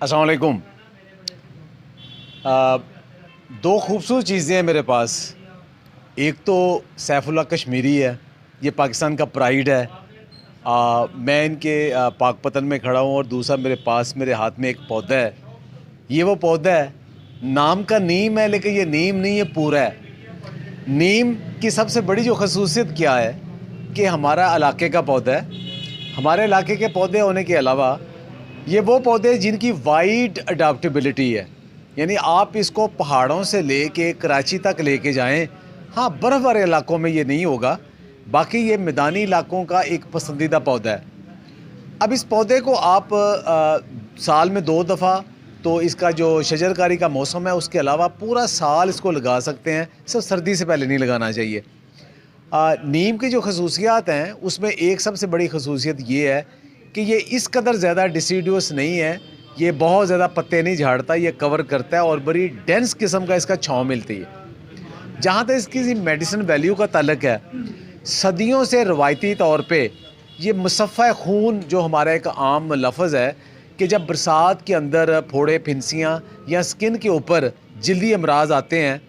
अस्सलाम वालेकुम। दो खूबसूरत चीज़ें हैं मेरे पास। एक तो सैफुल्लाह कश्मीरी है, ये पाकिस्तान का प्राइड है। मैं इनके पाकपतन में खड़ा हूँ और दूसरा मेरे पास मेरे हाथ में एक पौधा है। ये वो पौधा है, नाम का नीम है लेकिन ये नीम नहीं, ये पूरा है। नीम की सबसे बड़ी जो खसूसियत क्या है कि हमारा इलाके का पौधा है। हमारे इलाके के पौधे होने के अलावा ये वो पौधे जिनकी वाइड अडाप्टेबिलिटी है, यानी आप इसको पहाड़ों से लेके कराची तक लेके जाएं। हाँ, बर्फ़ वाले इलाकों में ये नहीं होगा, बाकी ये मैदानी इलाकों का एक पसंदीदा पौधा है। अब इस पौधे को आप साल में 2 दफ़ा तो इसका जो शजरकारी का मौसम है उसके अलावा पूरा साल इसको लगा सकते हैं, सिर्फ सर्दी से पहले नहीं लगाना चाहिए। नीम की जो खसूसियात हैं उसमें एक सबसे बड़ी खसूसियत ये है कि ये इस कदर ज़्यादा डिसीडुअस नहीं है, ये बहुत ज़्यादा पत्ते नहीं झाड़ता, ये कवर करता है और बड़ी डेंस किस्म का इसका छाँव मिलती है। जहाँ तक इसकी मेडिसिन वैल्यू का ताल्लुक है, सदियों से रवायती तौर पे ये मुसफ़्फ़ा खून जो हमारा एक आम लफ्ज़ है कि जब बरसात के अंदर फोड़े फिंसियाँ या स्किन के ऊपर जल्दी अमराज आते हैं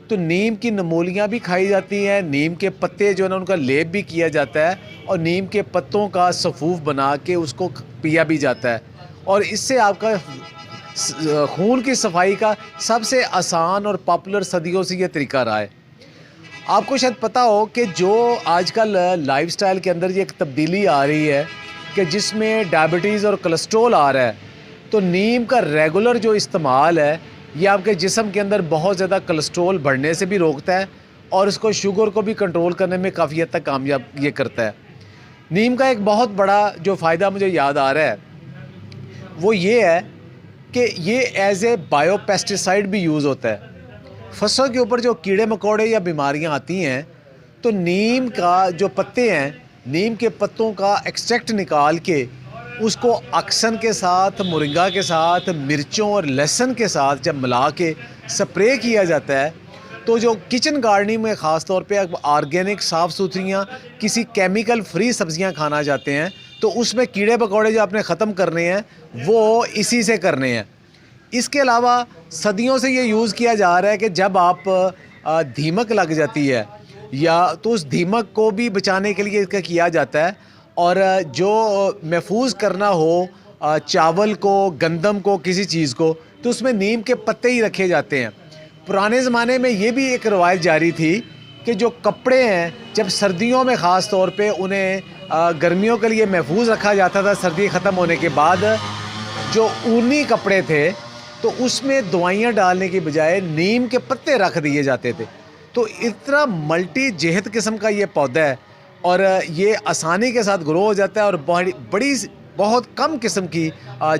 तो नीम की नमूलियाँ भी खाई जाती हैं, नीम के पत्ते जो है ना उनका लेप भी किया जाता है और नीम के पत्तों का सफ़ूफ बना के उसको पिया भी जाता है। और इससे आपका खून की सफाई का सबसे आसान और पॉपुलर सदियों से ये तरीका रहा है। आपको शायद पता हो कि जो आजकल लाइफस्टाइल के अंदर ये एक तब्दीली आ रही है कि जिसमें डायबिटीज़ और कोलेस्ट्रॉल आ रहा है, तो नीम का रेगुलर जो इस्तेमाल है ये आपके जिस्म के अंदर बहुत ज़्यादा कोलेस्ट्रॉल बढ़ने से भी रोकता है और इसको शुगर को भी कंट्रोल करने में काफ़ी हद तक कामयाब ये करता है। नीम का एक बहुत बड़ा जो फ़ायदा मुझे याद आ रहा है वो ये है कि ये एज़ ए बायोपेस्टिसाइड भी यूज़ होता है। फसलों के ऊपर जो कीड़े मकोड़े या बीमारियां आती हैं तो नीम का जो पत्ते हैं, नीम के पत्तों का एक्सट्रैक्ट निकाल के उसको अक्सन के साथ, मोरिंगा के साथ, मिर्चों और लहसुन के साथ जब मिला के स्प्रे किया जाता है तो जो किचन गार्डनिंग में ख़ास तौर पे ऑर्गेनिक साफ़ सुथरियाँ किसी केमिकल फ्री सब्ज़ियाँ खाना चाहते हैं तो उसमें कीड़े मकोड़े जो आपने ख़त्म करने हैं वो इसी से करने हैं। इसके अलावा सदियों से ये यूज़ किया जा रहा है कि जब आप दीमक लग जाती है या तो उस दीमक को भी बचाने के लिए इसका किया जाता है और जो महफूज करना हो चावल को, गंदम को, किसी चीज़ को, तो उसमें नीम के पत्ते ही रखे जाते हैं। पुराने ज़माने में ये भी एक रवायत जारी थी कि जो कपड़े हैं जब सर्दियों में ख़ास तौर पे उन्हें गर्मियों के लिए महफूज रखा जाता था, सर्दी ख़त्म होने के बाद जो ऊनी कपड़े थे तो उसमें दवाइयाँ डालने की बजाय नीम के पत्ते रख दिए जाते थे। तो इतना मल्टी जेहत किस्म का ये पौधा है और ये आसानी के साथ ग्रो हो जाता है और बहुत कम किस्म की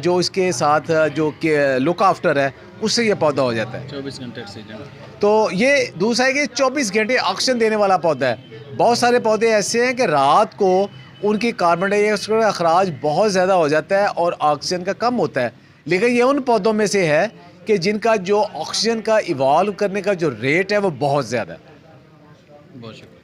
जो इसके साथ जो लुक आफ्टर है उससे ये पौधा हो जाता है। 24 घंटे ऑक्सीजन। तो ये दूसरा है कि 24 घंटे ऑक्सीजन देने वाला पौधा है। बहुत सारे पौधे ऐसे हैं कि रात को उनकी कार्बन डाइऑक्साइड का अखराज बहुत ज़्यादा हो जाता है और ऑक्सीजन का कम होता है, लेकिन ये उन पौधों में से है कि जिनका जो ऑक्सीजन का इवॉल्व करने का जो रेट है वो बहुत ज़्यादा है। बहुत शुक्रिया।